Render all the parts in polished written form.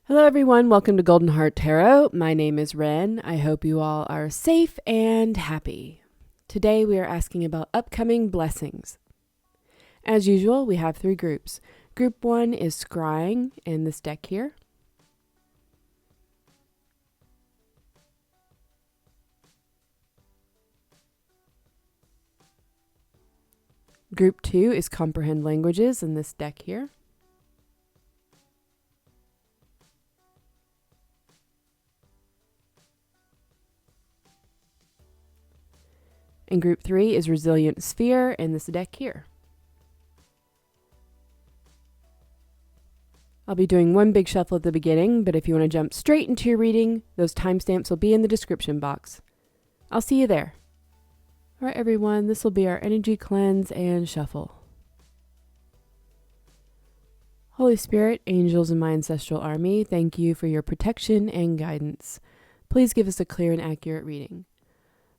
Hello everyone, welcome to Golden Heart Tarot. My name is Renn. I hope you all are safe and happy. Today we are asking about upcoming blessings. As usual, we have three groups. Group 1 is scrying in this deck here. Group 2 is comprehend languages in this deck here. And group 3 is resilient sphere in this deck here. I'll be doing one big shuffle at the beginning, but if you want to jump straight into your reading, those timestamps will be in the description box. I'll see you there. All right, everyone, this will be our energy cleanse and shuffle. Holy Spirit, angels, and my ancestral army, thank you for your protection and guidance. Please give us a clear and accurate reading.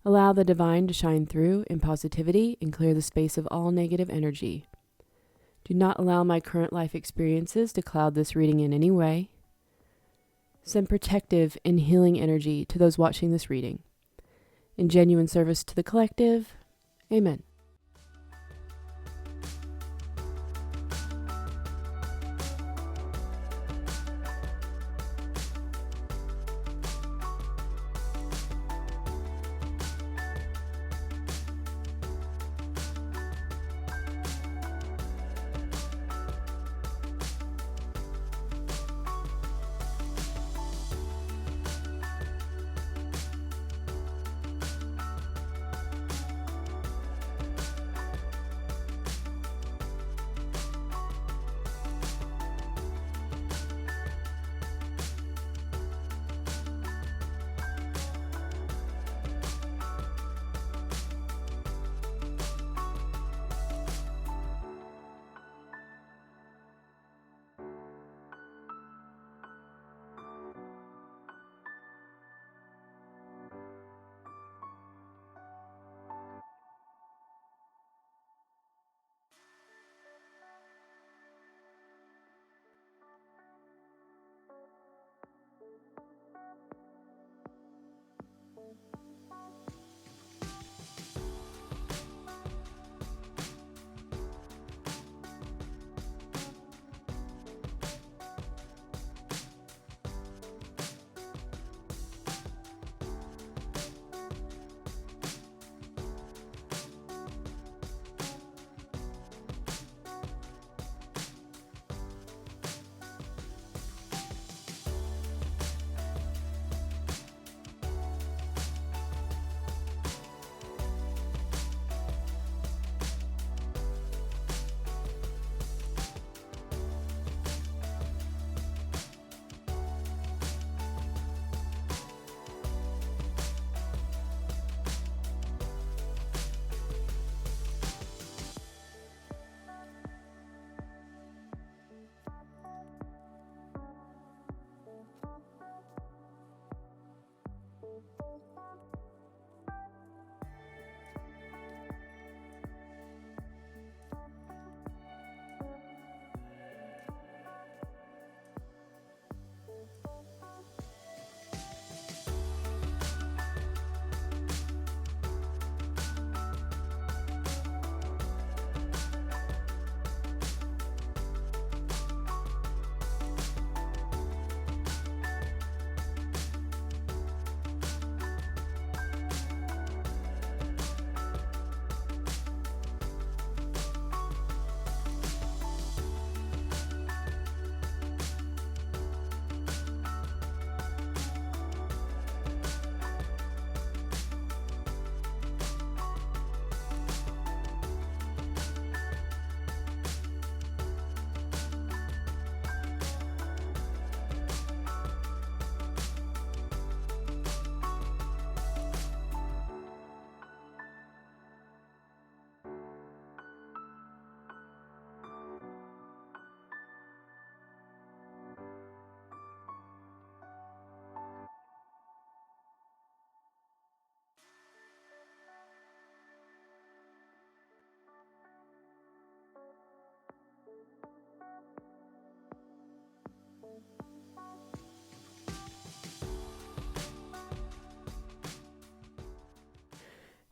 Allow the divine to shine through in positivity and clear the space of all negative energy. Do not allow my current life experiences to cloud this reading in any way. Send protective and healing energy to those watching this reading. In genuine service to the collective, amen.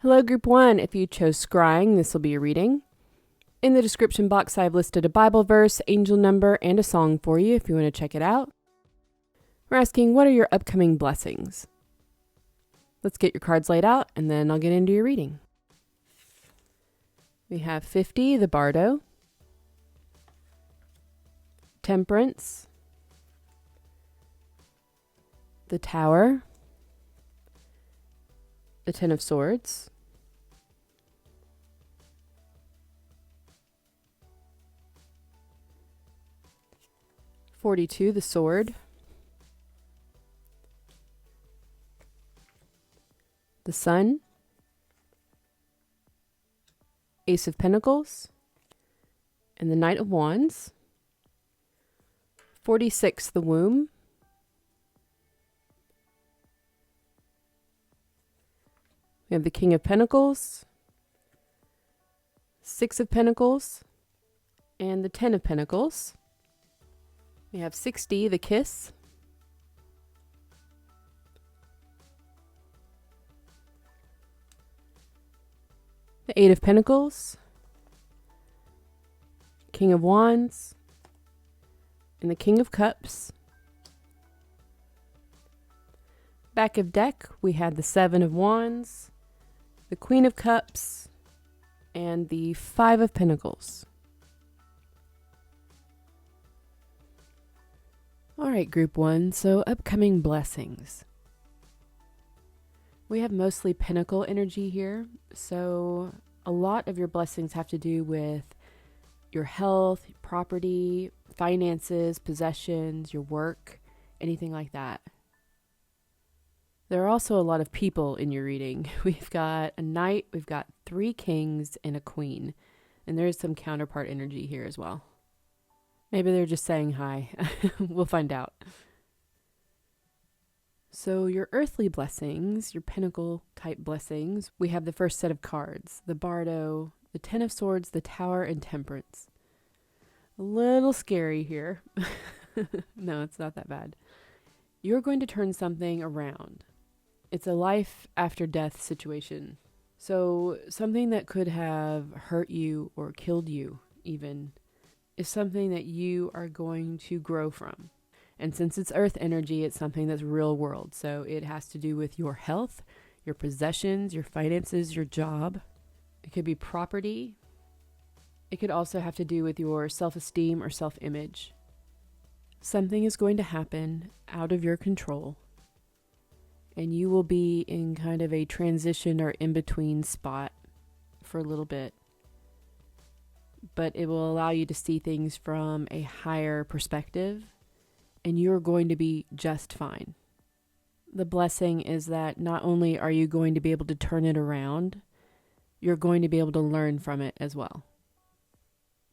Hello, Group 1. If you chose scrying, this will be a reading. In the description box, I've listed a Bible verse, angel number, and a song for you if you want to check it out. We're asking, what are your upcoming blessings? Let's get your cards laid out, and then I'll get into your reading. We have 50, the Bardo, Temperance, the Tower, the Ten of Swords, $42, the Sword, the Sun, Ace of Pentacles, and the Knight of Wands, 46, the Womb, we have the King of Pentacles, 6 of Pentacles, and the 10 of Pentacles. We have 60, the Kiss, the 8 of Pentacles, King of Wands, and the King of Cups. Back of deck, we had the 7 of Wands, the Queen of Cups, and the 5 of Pentacles. All right, Group 1, so upcoming blessings. We have mostly Pentacle energy here, so a lot of your blessings have to do with your health, property, finances, possessions, your work, anything like that. There are also a lot of people in your reading. We've got a knight, we've got 3 kings, and a queen. And there's some counterpart energy here as well. Maybe they're just saying hi. We'll find out. So your earthly blessings, your pentacle type blessings, we have the first set of cards. The Bardo, the Ten of Swords, the Tower, and Temperance. A little scary here. No, it's not that bad. You're going to turn something around. It's a life after death situation. So something that could have hurt you or killed you even is something that you are going to grow from. And since it's earth energy, it's something that's real world. So it has to do with your health, your possessions, your finances, your job. It could be property. It could also have to do with your self-esteem or self-image. Something is going to happen out of your control, and you will be in kind of a transition or in-between spot for a little bit. But it will allow you to see things from a higher perspective, and you're going to be just fine. The blessing is that not only are you going to be able to turn it around, you're going to be able to learn from it as well.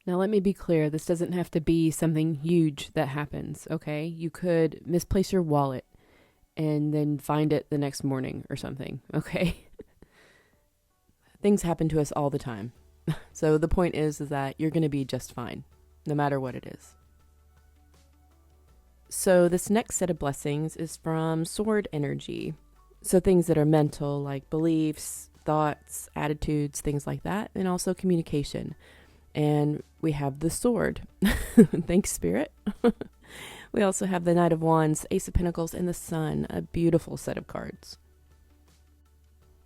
Now, let me be clear, this doesn't have to be something huge that happens, okay? You could misplace your wallet and then find it the next morning or something, okay? Things happen to us all the time. So the point is that you're going to be just fine, no matter what it is. So this next set of blessings is from sword energy. So things that are mental, like beliefs, thoughts, attitudes, things like that, and also communication. And we have the sword. Thanks, Spirit. We also have the Knight of Wands, Ace of Pentacles, and the Sun, a beautiful set of cards.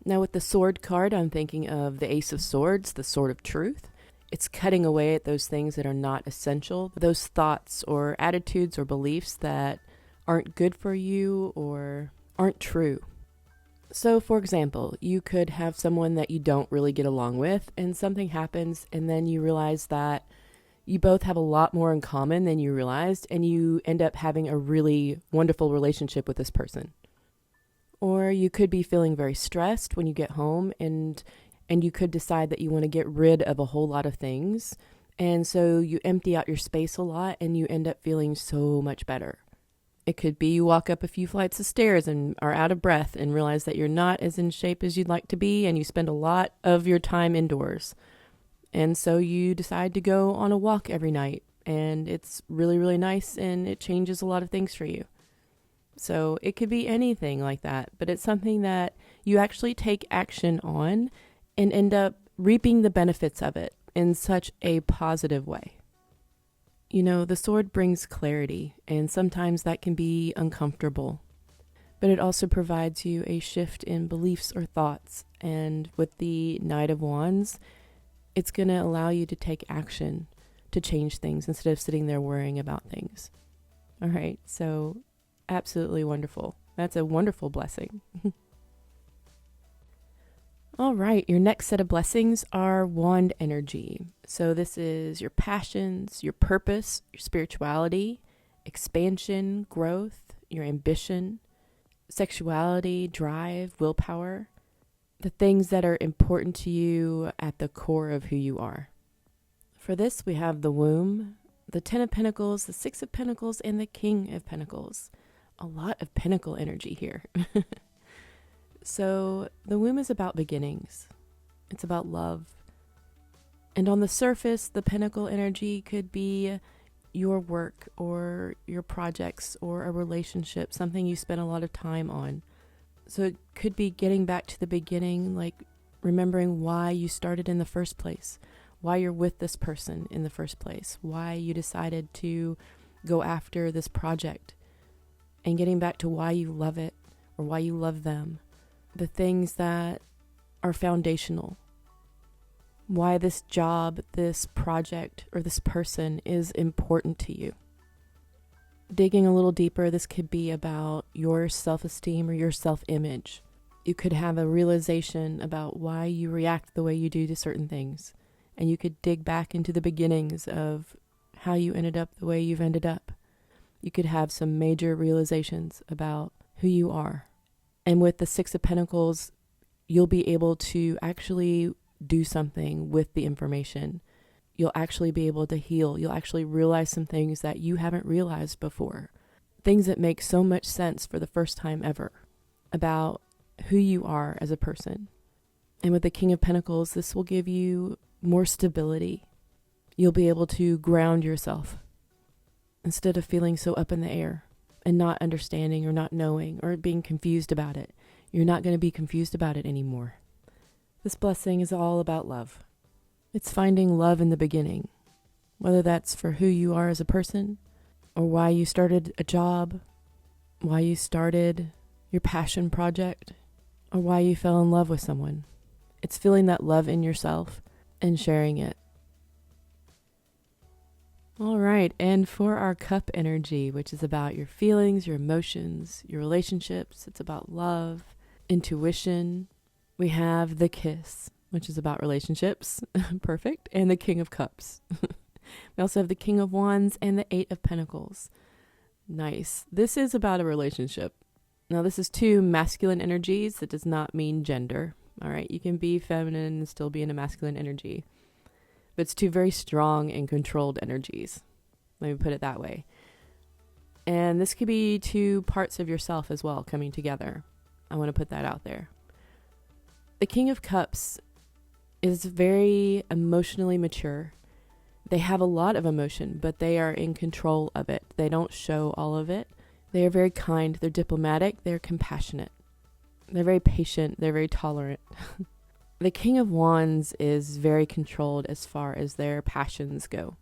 Now with the sword card, I'm thinking of the Ace of Swords, the sword of truth. It's cutting away at those things that are not essential, those thoughts or attitudes or beliefs that aren't good for you or aren't true. So, for example, you could have someone that you don't really get along with, and something happens, and then you realize that you both have a lot more in common than you realized, and you end up having a really wonderful relationship with this person. Or you could be feeling very stressed when you get home, and you could decide that you want to get rid of a whole lot of things, and so you empty out your space a lot, and you end up feeling so much better. It could be you walk up a few flights of stairs and are out of breath and realize that you're not as in shape as you'd like to be, and you spend a lot of your time indoors. And so you decide to go on a walk every night, and it's really, really nice, and it changes a lot of things for you. So it could be anything like that, but it's something that you actually take action on and end up reaping the benefits of it in such a positive way. You know, the sword brings clarity, and sometimes that can be uncomfortable, but it also provides you a shift in beliefs or thoughts. And with the Knight of Wands, it's going to allow you to take action to change things instead of sitting there worrying about things. All right, so absolutely wonderful. That's a wonderful blessing. All right, your next set of blessings are wand energy. So this is your passions, your purpose, your spirituality, expansion, growth, your ambition, sexuality, drive, willpower, the things that are important to you at the core of who you are. For this, we have the womb, the 10 of Pentacles, the 6 of Pentacles, and the King of Pentacles. A lot of pentacle energy here. So the womb is about beginnings. It's about love. And on the surface, the pentacle energy could be your work or your projects or a relationship, something you spend a lot of time on. So it could be getting back to the beginning, like remembering why you started in the first place, why you're with this person in the first place, why you decided to go after this project, and getting back to why you love it or why you love them. The things that are foundational, why this job, this project, or this person is important to you. Digging a little deeper, this could be about your self-esteem or your self-image. You could have a realization about why you react the way you do to certain things, and you could dig back into the beginnings of how you ended up the way you've ended up. You could have some major realizations about who you are. And with the 6 of Pentacles, you'll be able to actually do something with the information. You'll actually be able to heal. You'll actually realize some things that you haven't realized before. Things that make so much sense for the first time ever about who you are as a person. And with the King of Pentacles, this will give you more stability. You'll be able to ground yourself instead of feeling so up in the air and not understanding or not knowing or being confused about it. You're not going to be confused about it anymore. This blessing is all about love. It's finding love in the beginning, whether that's for who you are as a person or why you started a job, why you started your passion project, or why you fell in love with someone. It's feeling that love in yourself and sharing it. All right, and for our cup energy, which is about your feelings, your emotions, your relationships, it's about love, intuition, we have the kiss, which is about relationships, perfect, and the King of Cups. We also have the King of Wands and the 8 of Pentacles. Nice. This is about a relationship. Now, this is 2 masculine energies. That does not mean gender. All right, you can be feminine and still be in a masculine energy. But it's 2 very strong and controlled energies. Let me put it that way. And this could be 2 parts of yourself as well coming together. I want to put that out there. The King of Cups is very emotionally mature. They have a lot of emotion, but they are in control of it. They don't show all of it. They are very kind. They're diplomatic. They're compassionate. They're very patient. They're very tolerant. The King of Wands is very controlled as far as their passions go.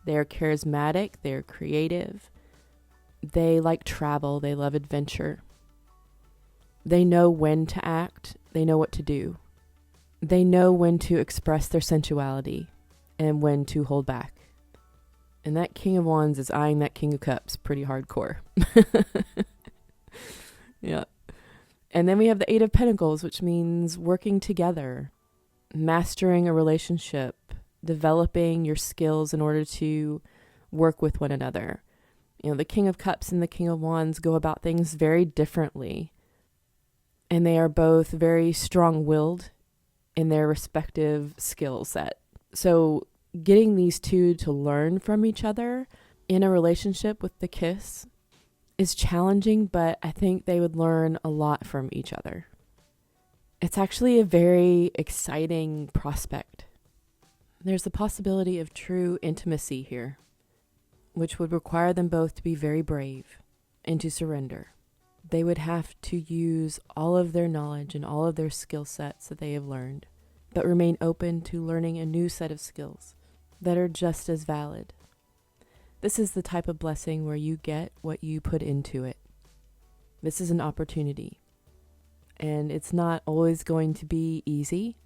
They're charismatic. They're creative. They like travel. They love adventure. They know when to act. They know what to do. They know when to express their sensuality and when to hold back. And that King of Wands is eyeing that King of Cups pretty hardcore. Yeah. And then we have the 8 of Pentacles, which means working together, mastering a relationship, developing your skills in order to work with one another. You know, the King of Cups and the King of Wands go about things very differently. And they are both very strong-willed in their respective skill set. So getting these 2 to learn from each other in a relationship with the kiss is challenging, but I think they would learn a lot from each other. It's actually a very exciting prospect. There's the possibility of true intimacy here, which would require them both to be very brave and to surrender. they would have to use all of their knowledge and all of their skill sets that they have learned, but remain open to learning a new set of skills that are just as valid. This is the type of blessing where you get what you put into it. This is an opportunity. And it's not always going to be easy,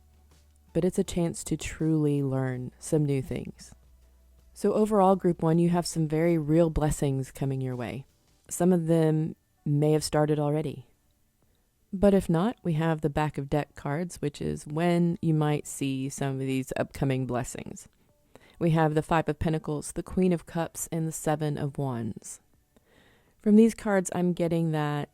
but it's a chance to truly learn some new things. So overall, Group 1, you have some very real blessings coming your way. Some of them may have started already. But if not, we have the back of deck cards, which is when you might see some of these upcoming blessings. We have the 5 of Pentacles, the Queen of Cups, and the 7 of Wands. From these cards, I'm getting that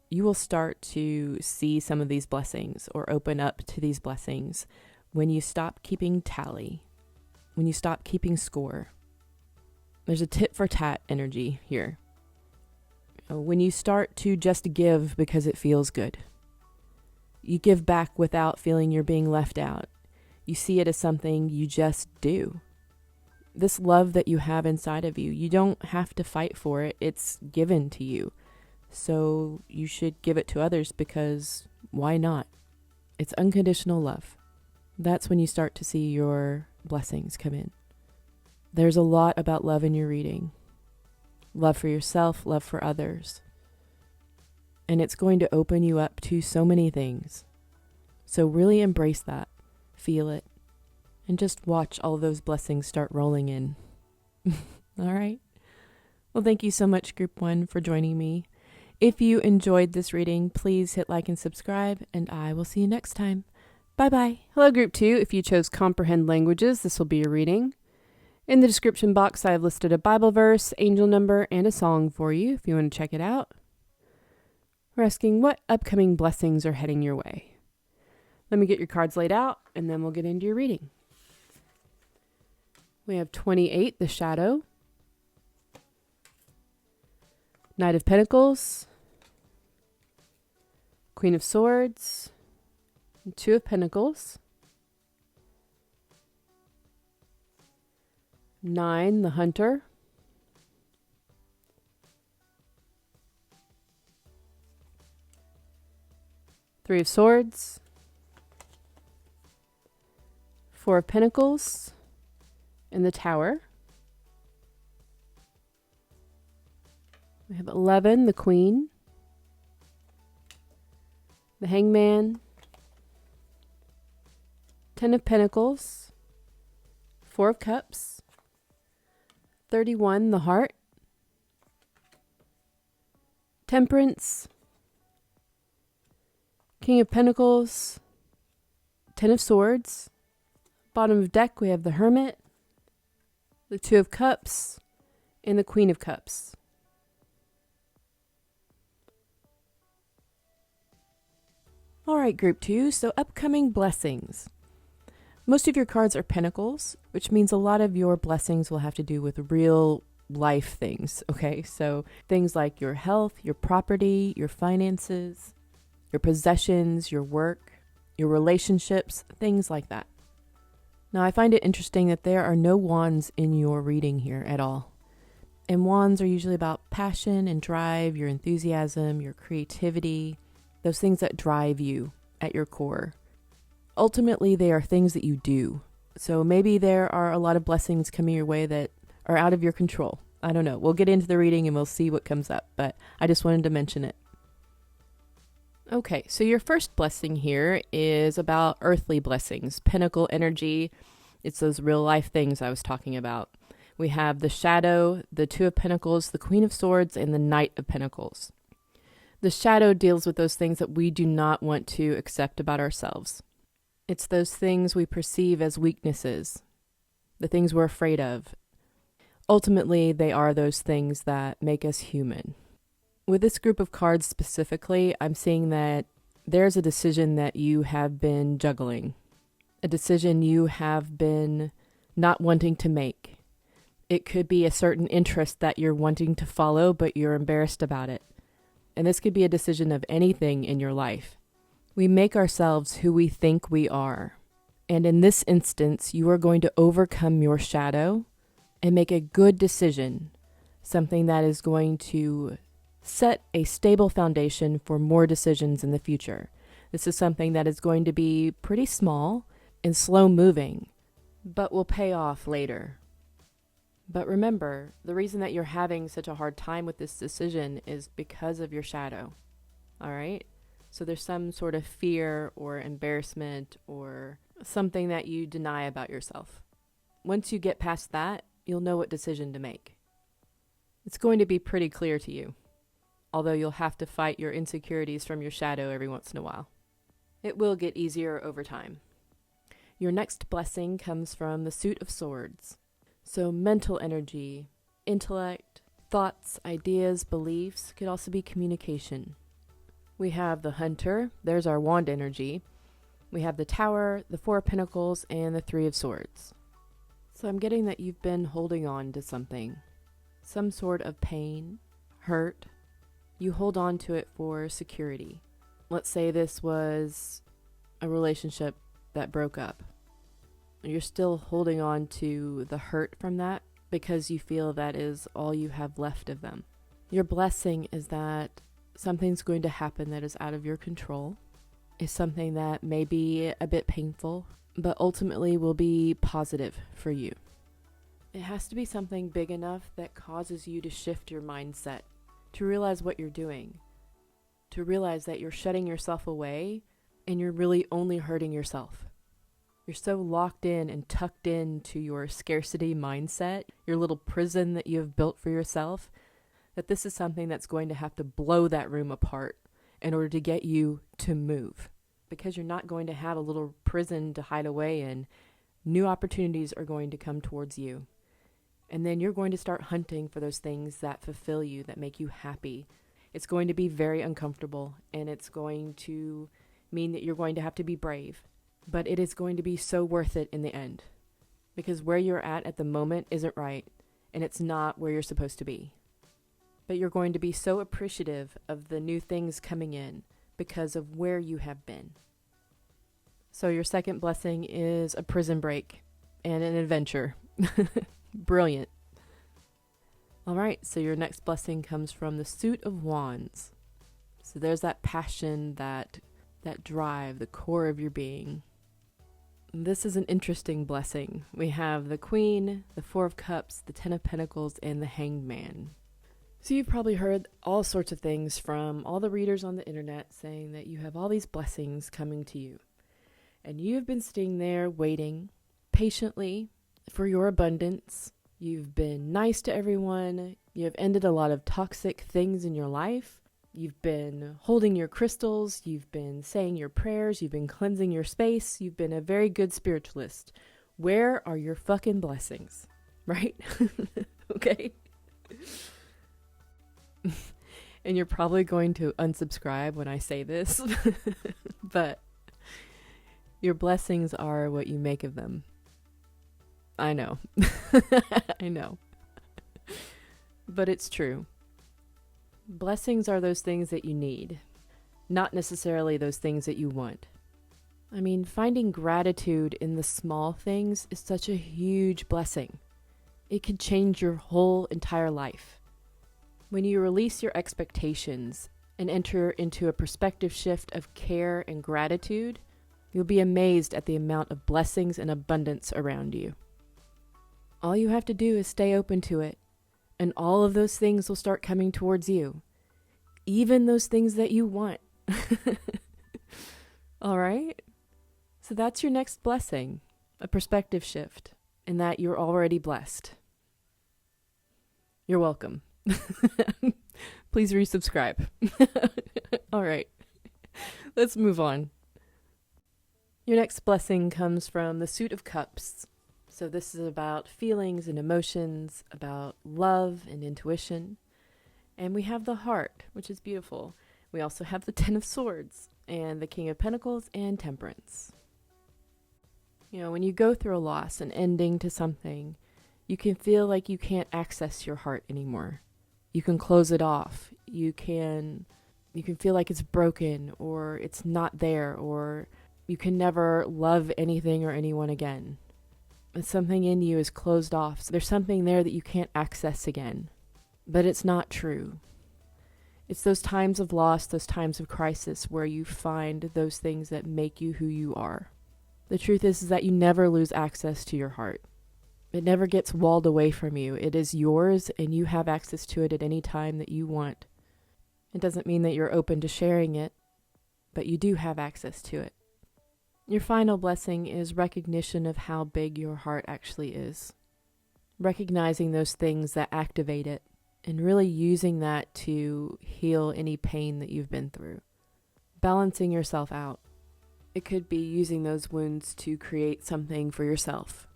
you will start to see some of these blessings or open up to these blessings when you stop keeping tally, when you stop keeping score. There's a tit for tat energy here. When you start to just give because it feels good. You give back without feeling you're being left out. You see it as something you just do. This love that you have inside of you, you don't have to fight for it. It's given to you. So you should give it to others because why not? It's unconditional love. That's when you start to see your blessings come in. There's a lot about love in your reading. Love for yourself, love for others. And it's going to open you up to so many things. So really embrace that. Feel it. And just watch all those blessings start rolling in. All right. Well, thank you so much, Group 1, for joining me. If you enjoyed this reading, please hit like and subscribe, and I will see you next time. Bye-bye. Hello, Group 2. If you chose Comprehend Languages, this will be your reading. In the description box, I have listed a Bible verse, angel number, and a song for you if you want to check it out. We're asking what upcoming blessings are heading your way. Let me get your cards laid out, and then we'll get into your reading. We have 28, the Shadow. Knight of Pentacles. Queen of Swords. And 2 of Pentacles. 9, the Hunter. Three of Swords. 4 of Pentacles. And the Tower. We have 11, the Queen. The Hangman. 10 of Pentacles. 4 of Cups. 31, the Heart. Temperance. King of Pentacles. 10 of Swords. Bottom of deck, we have the Hermit. The 2 of Cups, and the Queen of Cups. All right, Group 2, so upcoming blessings. Most of your cards are pentacles, which means a lot of your blessings will have to do with real life things, okay? So things like your health, your property, your finances, your possessions, your work, your relationships, things like that. Now, I find it interesting that there are no wands in your reading here at all. And wands are usually about passion and drive, your enthusiasm, your creativity, those things that drive you at your core. Ultimately, they are things that you do. So maybe there are a lot of blessings coming your way that are out of your control. I don't know. We'll get into the reading and we'll see what comes up, but I just wanted to mention it. Okay, so your first blessing here is about earthly blessings, pinnacle energy. It's those real life things I was talking about. We have the Shadow, the 2 of Pentacles, the Queen of Swords, and the Knight of Pentacles. The Shadow deals with those things that we do not want to accept about ourselves. It's those things we perceive as weaknesses, the things we're afraid of. Ultimately, they are those things that make us human. With this group of cards specifically, I'm seeing that there's a decision that you have been juggling, a decision you have been not wanting to make. It could be a certain interest that you're wanting to follow, but you're embarrassed about it. And this could be a decision of anything in your life. We make ourselves who we think we are. And in this instance, you are going to overcome your shadow and make a good decision, something that is going to set a stable foundation for more decisions in the future. This is something that is going to be pretty small and slow moving, but will pay off later. But remember, the reason that you're having such a hard time with this decision is because of your shadow. All right? So there's some sort of fear or embarrassment or something that you deny about yourself. Once you get past that, you'll know what decision to make. It's going to be pretty clear to you, although you'll have to fight your insecurities from your shadow every once in a while. It will get easier over time. Your next blessing comes from the Suit of Swords. So mental energy, intellect, thoughts, ideas, beliefs could also be communication. We have the Hunter, there's our wand energy. We have the Tower, the Four of Pentacles, and the Three of Swords. So I'm getting that you've been holding on to something. Some sort of pain, hurt. You hold on to it for security. Let's say this was a relationship that broke up. You're still holding on to the hurt from that because you feel that is all you have left of them. Your blessing is that something's going to happen that is out of your control. Is something that may be a bit painful, but ultimately will be positive for you. It has to be something big enough that causes you to shift your mindset, to realize what you're doing, to realize that you're shutting yourself away and you're really only hurting yourself. You're so locked in and tucked into your scarcity mindset, your little prison that you have built for yourself, that this is something that's going to have to blow that room apart in order to get you to move. Because you're not going to have a little prison to hide away in. New opportunities are going to come towards you. And then you're going to start hunting for those things that fulfill you, that make you happy. It's going to be very uncomfortable, and it's going to mean that you're going to have to be brave. But it is going to be so worth it in the end. Because where you're at the moment isn't right, and it's not where you're supposed to be. But you're going to be so appreciative of the new things coming in because of where you have been. So your second blessing is a prison break and an adventure. Brilliant. All right, so your next blessing comes from the Suit of Wands. So there's that passion, that drive, the core of your being. This is an interesting blessing. We have the Queen, the Four of Cups, the Ten of Pentacles, and the Hanged Man. So you've probably heard all sorts of things from all the readers on the internet saying that you have all these blessings coming to you. And you've been sitting there waiting patiently for your abundance. You've been nice to everyone. You have ended a lot of toxic things in your life. You've been holding your crystals. You've been saying your prayers. You've been cleansing your space. You've been a very good spiritualist. Where are your fucking blessings? Right? Okay? And you're probably going to unsubscribe when I say this, but your blessings are what you make of them. I know. I know. But it's true. Blessings are those things that you need, not necessarily those things that you want. I mean, finding gratitude in the small things is such a huge blessing. It could change your whole entire life. When you release your expectations and enter into a perspective shift of care and gratitude, you'll be amazed at the amount of blessings and abundance around you. All you have to do is stay open to it, and all of those things will start coming towards you. Even those things that you want. All right? So that's your next blessing, a perspective shift, in that you're already blessed. You're welcome. Please resubscribe. All right. Let's move on. Your next blessing comes from the Suit of Cups. So this is about feelings and emotions, about love and intuition. And we have the Heart, which is beautiful. We also have the Ten of Swords and the King of Pentacles and Temperance. You know, when you go through a loss, an ending to something, you can feel like you can't access your heart anymore. You can close it off. You can feel like it's broken or it's not there, or you can never love anything or anyone again. And something in you is closed off. So there's something there that you can't access again. But it's not true. It's those times of loss, those times of crisis where you find those things that make you who you are. The truth is that you never lose access to your heart. It never gets walled away from you. It is yours, and you have access to it at any time that you want. It doesn't mean that you're open to sharing it, but you do have access to it. Your final blessing is recognition of how big your heart actually is. Recognizing those things that activate it, and really using that to heal any pain that you've been through. Balancing yourself out. It could be using those wounds to create something for yourself.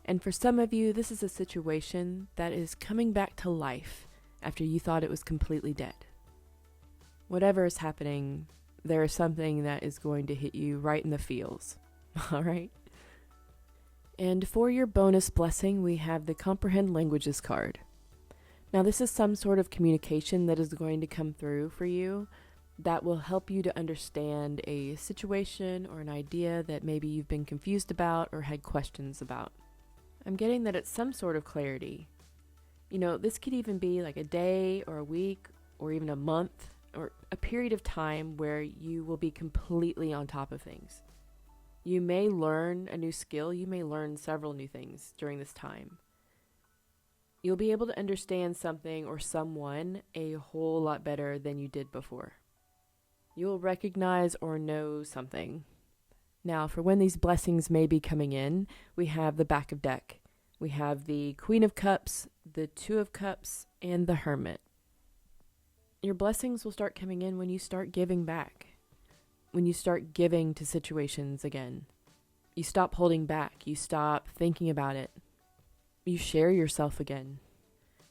And for some of you, this is a situation that is coming back to life after you thought it was completely dead. Whatever is happening, there is something that is going to hit you right in the feels. All right? And for your bonus blessing, we have the Comprehend Languages card. Now, this is some sort of communication that is going to come through for you that will help you to understand a situation or an idea that maybe you've been confused about or had questions about. I'm getting that it's some sort of clarity. You know, this could even be like a day or a week or even a month or a period of time where you will be completely on top of things. You may learn a new skill. You may learn several new things during this time. You'll be able to understand something or someone a whole lot better than you did before. You'll recognize or know something. Now, for when these blessings may be coming in, we have the back of deck. We have the Queen of Cups, the Two of Cups, and the Hermit. Your blessings will start coming in when you start giving back. When you start giving to situations again. You stop holding back. You stop thinking about it. You share yourself again.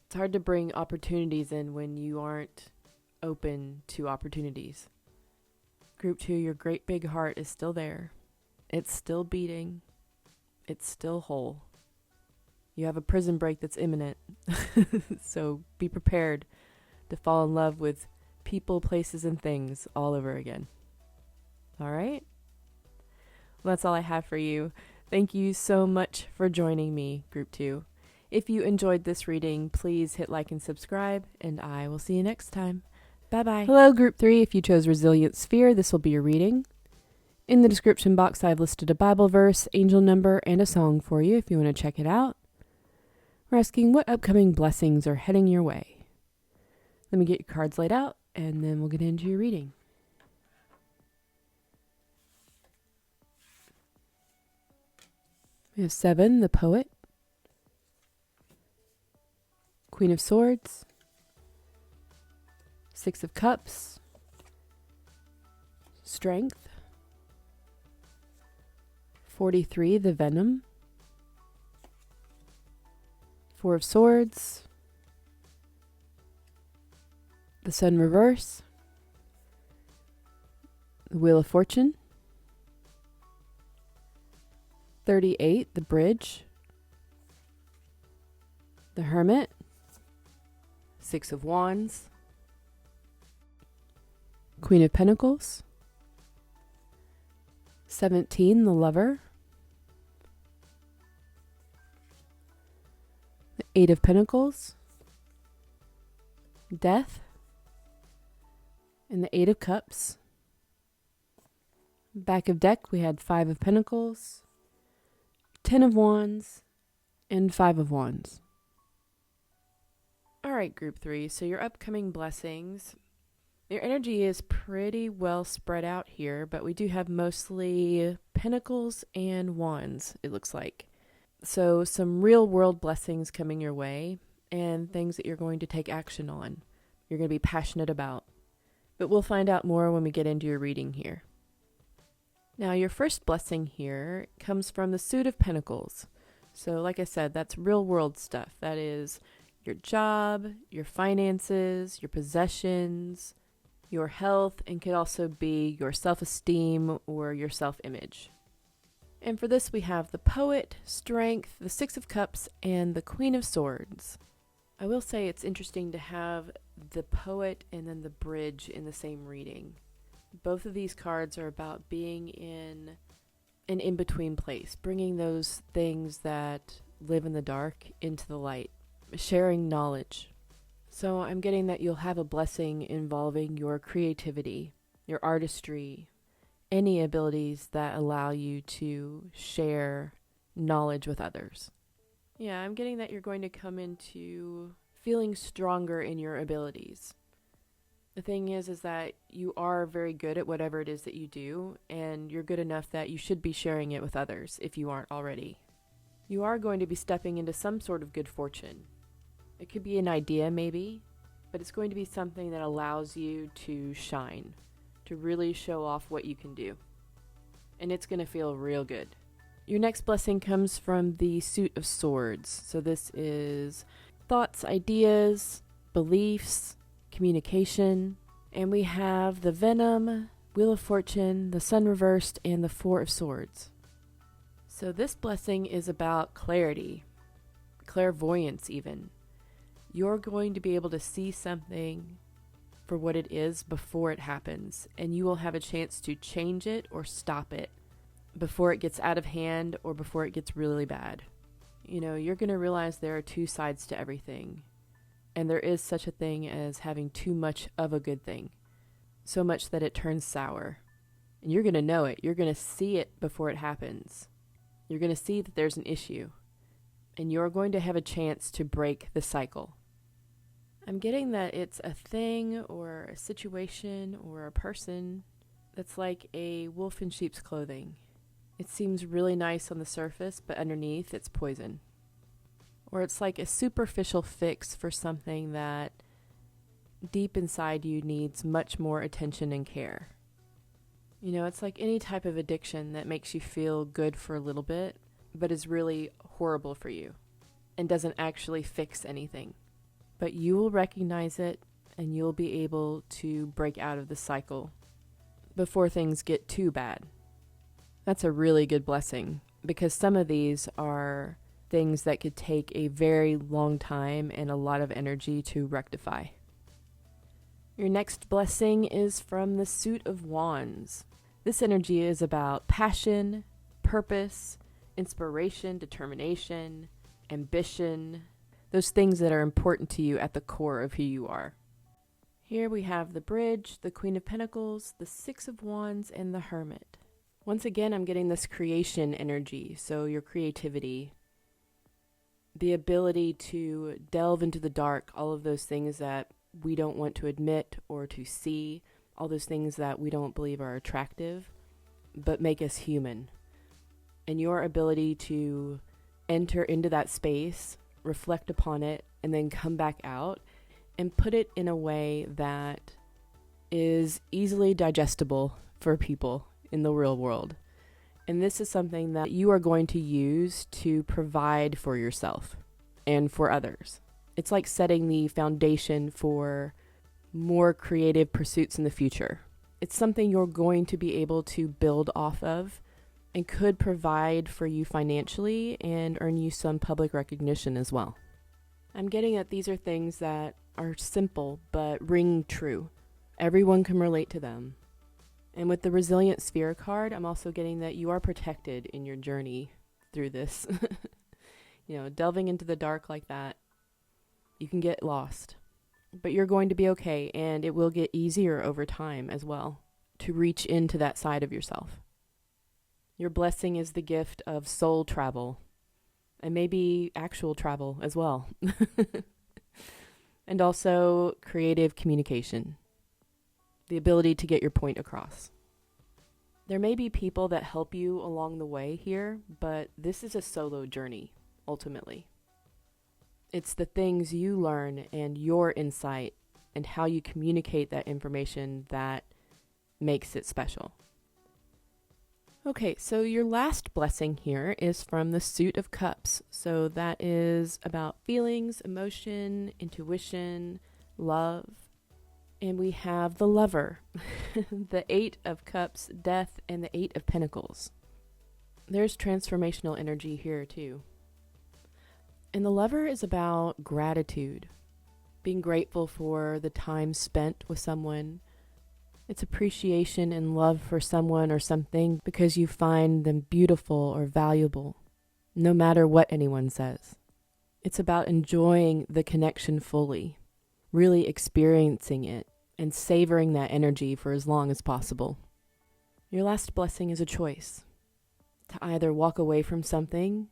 It's hard to bring opportunities in when you aren't open to opportunities. Group 2, your great big heart is still there. It's still beating. It's still whole. You have a prison break that's imminent. So be prepared to fall in love with people, places, and things all over again. All right? Well, that's all I have for you. Thank you so much for joining me, Group 2. If you enjoyed this reading, please hit like and subscribe, and I will see you next time. Bye-bye. Hello, Group 3. If you chose Resilient Sphere, this will be your reading. In the description box, I've listed a Bible verse, angel number, and a song for you if you want to check it out. We're asking what upcoming blessings are heading your way. Let me get your cards laid out, and then we'll get into your reading. We have 7, the Poet, Queen of Swords, 6 of Cups, Strength, 43, the Venom, 4 of Swords, the Sun reverse, the Wheel of Fortune, 38, the Bridge, the Hermit, 6 of Wands, Queen of Pentacles, 17, the Lover, the 8 of Pentacles, Death, and the 8 of Cups. Back of deck, we had 5 of Pentacles, 10 of Wands, and 5 of Wands. All right, Group 3, so your upcoming blessings. Your energy is pretty well spread out here, but we do have mostly Pentacles and Wands, it looks like. So some real world blessings coming your way and things that you're going to take action on. You're going to be passionate about. But we'll find out more when we get into your reading here. Now, your first blessing here comes from the Suit of Pentacles. So like I said, that's real world stuff. That is your job, your finances, your possessions, your health, and could also be your self-esteem or your self-image. And for this, we have the Poet, Strength, the 6 of Cups, and the Queen of Swords. I will say it's interesting to have the Poet and then the Bridge in the same reading. Both of these cards are about being in an in-between place, bringing those things that live in the dark into the light, sharing knowledge. So I'm getting that you'll have a blessing involving your creativity, your artistry, any abilities that allow you to share knowledge with others. Yeah, I'm getting that you're going to come into feeling stronger in your abilities. The thing is that you are very good at whatever it is that you do, and you're good enough that you should be sharing it with others if you aren't already. You are going to be stepping into some sort of good fortune. It could be an idea maybe, but it's going to be something that allows you to shine, to really show off what you can do. And it's going to feel real good. Your next blessing comes from the Suit of Swords. So this is thoughts, ideas, beliefs, communication, and we have the Venom, Wheel of Fortune, the Sun reversed, and the Four of Swords. So this blessing is about clarity, clairvoyance even. You're going to be able to see something for what it is before it happens, and you will have a chance to change it or stop it before it gets out of hand or before it gets really bad. You know, you're going to realize there are two sides to everything. And there is such a thing as having too much of a good thing. So much that it turns sour. And you're going to know it. You're going to see it before it happens. You're going to see that there's an issue. And you're going to have a chance to break the cycle. I'm getting that it's a thing or a situation or a person that's like a wolf in sheep's clothing. It seems really nice on the surface, but underneath it's poison. Or it's like a superficial fix for something that deep inside you needs much more attention and care. You know, it's like any type of addiction that makes you feel good for a little bit, but is really horrible for you and doesn't actually fix anything. But you will recognize it and you'll be able to break out of the cycle before things get too bad. That's a really good blessing because some of these are things that could take a very long time and a lot of energy to rectify. Your next blessing is from the Suit of Wands. This energy is about passion, purpose, inspiration, determination, ambition, those things that are important to you at the core of who you are. Here we have the Bridge, the Queen of Pentacles, the Six of Wands, and the Hermit. Once again, I'm getting this creation energy, so your creativity, the ability to delve into the dark, all of those things that we don't want to admit or to see, all those things that we don't believe are attractive, but make us human. And your ability to enter into that space, reflect upon it, and then come back out and put it in a way that is easily digestible for people in the real world. And this is something that you are going to use to provide for yourself and for others. It's like setting the foundation for more creative pursuits in the future. It's something you're going to be able to build off of and could provide for you financially and earn you some public recognition as well. I'm getting that these are things that are simple but ring true. Everyone can relate to them. And with the Resilient Sphere card, I'm also getting that you are protected in your journey through this. You know, delving into the dark like that, you can get lost. But you're going to be okay, and it will get easier over time as well to reach into that side of yourself. Your blessing is the gift of soul travel, and maybe actual travel as well. And also creative communication, the ability to get your point across. There may be people that help you along the way here, but this is a solo journey, ultimately. It's the things you learn and your insight and how you communicate that information that makes it special. Okay, so your last blessing here is from the Suit of Cups. So that is about feelings, emotion, intuition, love. And we have the Lover, the Eight of Cups, Death, and the Eight of Pentacles. There's transformational energy here too. And the Lover is about gratitude, being grateful for the time spent with someone. It's appreciation and love for someone or something because you find them beautiful or valuable, no matter what anyone says. It's about enjoying the connection fully, really experiencing it and savoring that energy for as long as possible. Your last blessing is a choice to either walk away from something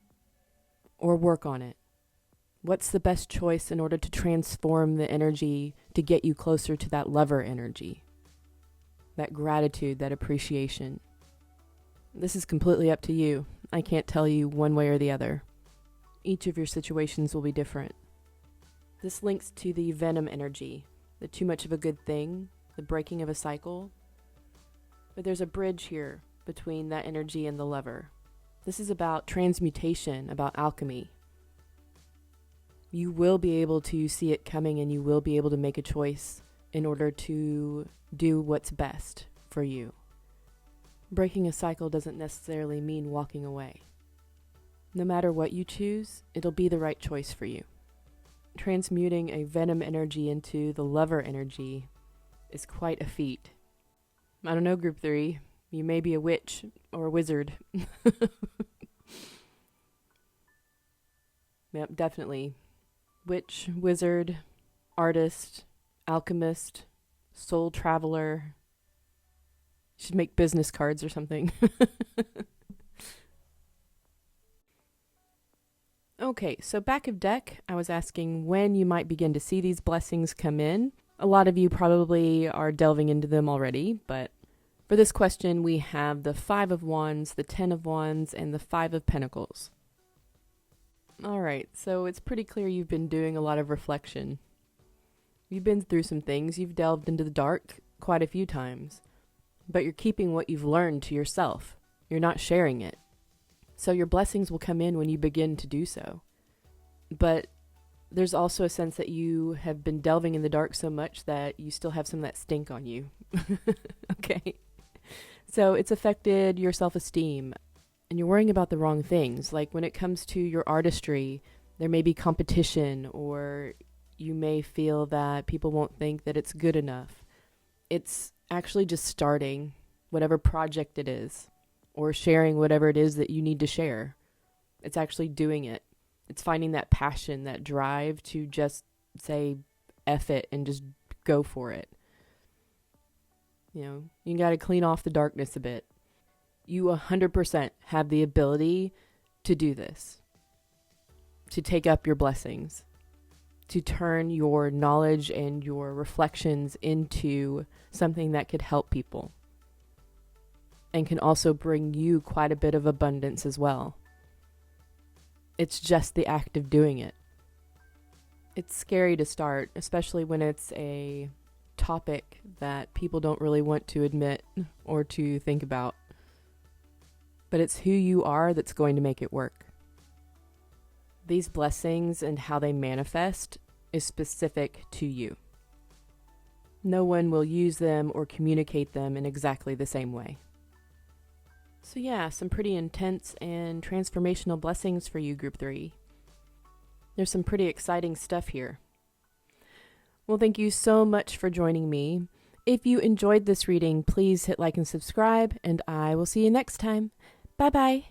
or work on it. What's the best choice in order to transform the energy to get you closer to that lover energy? That gratitude, that appreciation. This is completely up to you. I can't tell you one way or the other. Each of your situations will be different. This links to the venom energy, the too much of a good thing, the breaking of a cycle. But there's a bridge here between that energy and the lover. This is about transmutation, about alchemy. You will be able to see it coming, and you will be able to make a choice in order to do what's best for you. Breaking a cycle doesn't necessarily mean walking away. No matter what you choose, it'll be the right choice for you. Transmuting a venom energy into the lover energy is quite a feat. I don't know, Group 3. You may be a witch or a wizard. Yep, definitely. Witch, wizard, artist, alchemist, soul traveler. Should make business cards or something. Okay, so back of deck, I was asking when you might begin to see these blessings come in. A lot of you probably are delving into them already, but for this question, we have the 5 of Wands, the 10 of Wands, and the 5 of Pentacles. All right, so it's pretty clear you've been doing a lot of reflection. You've been through some things. You've delved into the dark quite a few times, but you're keeping what you've learned to yourself. You're not sharing it. So your blessings will come in when you begin to do so. But there's also a sense that you have been delving in the dark so much that you still have some of that stink on you. Okay. So it's affected your self-esteem, and you're worrying about the wrong things. Like when it comes to your artistry, there may be competition, or you may feel that people won't think that it's good enough. It's actually just starting whatever project it is, or sharing whatever it is that you need to share. It's actually doing it. It's finding that passion, that drive to just say F it and just go for it. You know, you got to clean off the darkness a bit. You 100% have the ability to do this, to take up your blessings, to turn your knowledge and your reflections into something that could help people, and can also bring you quite a bit of abundance as well. It's just the act of doing it. It's scary to start, especially when it's a topic that people don't really want to admit or to think about. But it's who you are that's going to make it work. These blessings and how they manifest is specific to you. No one will use them or communicate them in exactly the same way. So yeah, some pretty intense and transformational blessings for you, Group 3. There's some pretty exciting stuff here. Well, thank you so much for joining me. If you enjoyed this reading, please hit like and subscribe, and I will see you next time. Bye-bye.